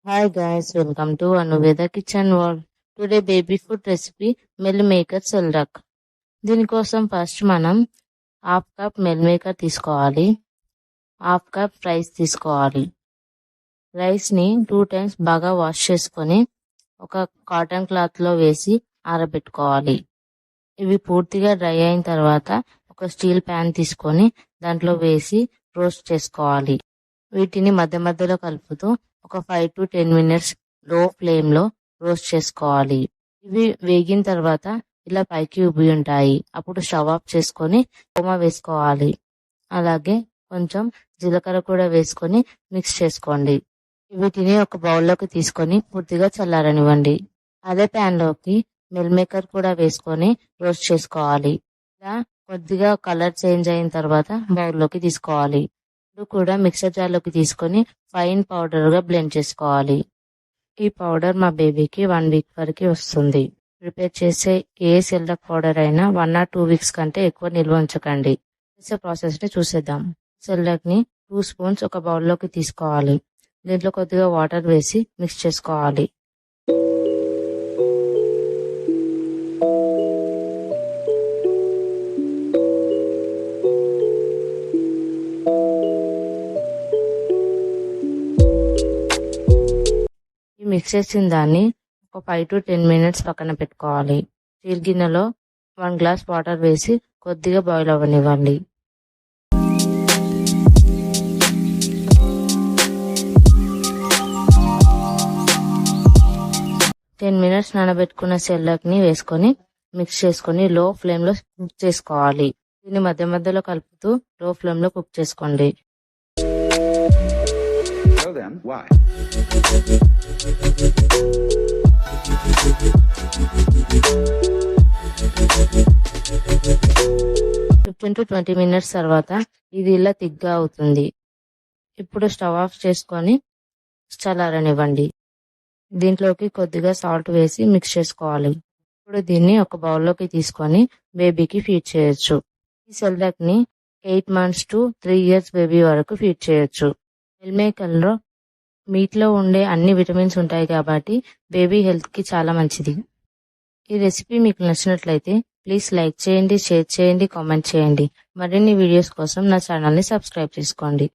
Hi guys, welcome to Anuveda Kitchen World. Today baby food recipe meal maker cerelac. దీనికోసం first మనం half cup meal maker తీసుకోవాలి. Half cup rice తీసుకోవాలి. రైస్ని 2 times బాగా wash చేసుకొని ఒక కాటన్ క్లాత్లో వేసి ఆరబెట్టుకోవాలి. ఇవి పూర్తిగా డ్రై అయిన తర్వాత ఒక స్టీల్ ప్యాన్ తీసుకొని దాంట్లో వేసి రోస్ట్ చేసుకోవాలి. వీటిని మధ్య మధ్యలో కలుపుతూ ఒక 5 to 10 minutes లో ఫ్లేమ్లో రోస్ట్ చేసుకోవాలి. ఇవి వేగిన తర్వాత ఇలా పైకి ఉబ్బి ఉంటాయి. అప్పుడు స్టవ్ ఆఫ్ చేసుకొని ఓమా వేసుకోవాలి. అలాగే కొంచెం జీలకర్ర కూడా వేసుకొని మిక్స్ చేసుకోండి. వీటిని ఒక బౌల్లోకి తీసుకొని పూర్తిగా చల్లారనివ్వండి. అదే ప్యాన్లోకి మిల్ మేకర్ కూడా వేసుకొని రోస్ట్ చేసుకోవాలి. ఇలా కొద్దిగా కలర్ చేంజ్ అయిన తర్వాత బౌల్లోకి తీసుకోవాలి. ఇప్పుడు కూడా మిక్సర్ జార్లోకి తీసుకొని ఫైన్ పౌడర్గా బ్లెండ్ చేసుకోవాలి. ఈ పౌడర్ మా బేబీకి 1 week వరకు వస్తుంది. ప్రిపేర్ చేసే ఏ సెల్రక్ పౌడర్ అయినా 1 or 2 weeks కంటే ఎక్కువ నిల్వ ఉంచకండి. చేసే ప్రాసెస్ని చూసేద్దాం. సెల్రక్ని 2 spoons ఒక బౌల్లోకి తీసుకోవాలి. దీంట్లో కొద్దిగా వాటర్ వేసి మిక్స్ చేసుకోవాలి. మిక్స్ చేసిన దాన్ని ఒక 5 to 10 minutes పక్కన పెట్టుకోవాలి. స్టీల్ గిన్నెలో 1 glass వాటర్ వేసి కొద్దిగా బాయిల్ అవ్వనివ్వండి. టెన్ మినిట్స్ నానబెట్టుకున్న సెల్రక్ని వేసుకొని మిక్స్ చేసుకొని లో ఫ్లేమ్లో కుక్ చేసుకోవాలి. దీన్ని మధ్య మధ్యలో కలుపుతూ లో ఫ్లేమ్లో కుక్ చేసుకోండి. So then, why? 15 to 20 minutes తర్వాత ఇది ఇలా థిక్గా అవుతుంది. ఇప్పుడు స్టవ్ ఆఫ్ చేసుకొని చల్లారనివ్వండి. దీంట్లోకి కొద్దిగా సాల్ట్ వేసి మిక్స్ చేసుకోవాలి. ఇప్పుడు దీన్ని ఒక బౌల్లోకి తీసుకొని బేబీకి ఫీడ్ చేయొచ్చు. ఈ సెల్రక్ని 8 months to 3 years బేబీ వరకు ఫీడ్ చేయొచ్చు. మిల్ మేకర్లో మీట్లో ఉండే అన్ని విటమిన్స్ ఉంటాయి కాబట్టి బేబీ హెల్త్కి చాలా మంచిది. ఈ రెసిపీ మీకు నచ్చినట్లయితే ప్లీజ్ లైక్ చేయండి, షేర్ చేయండి, కామెంట్ చేయండి. మరిన్ని వీడియోస్ కోసం నా ఛానల్ని సబ్స్క్రైబ్ చేసుకోండి.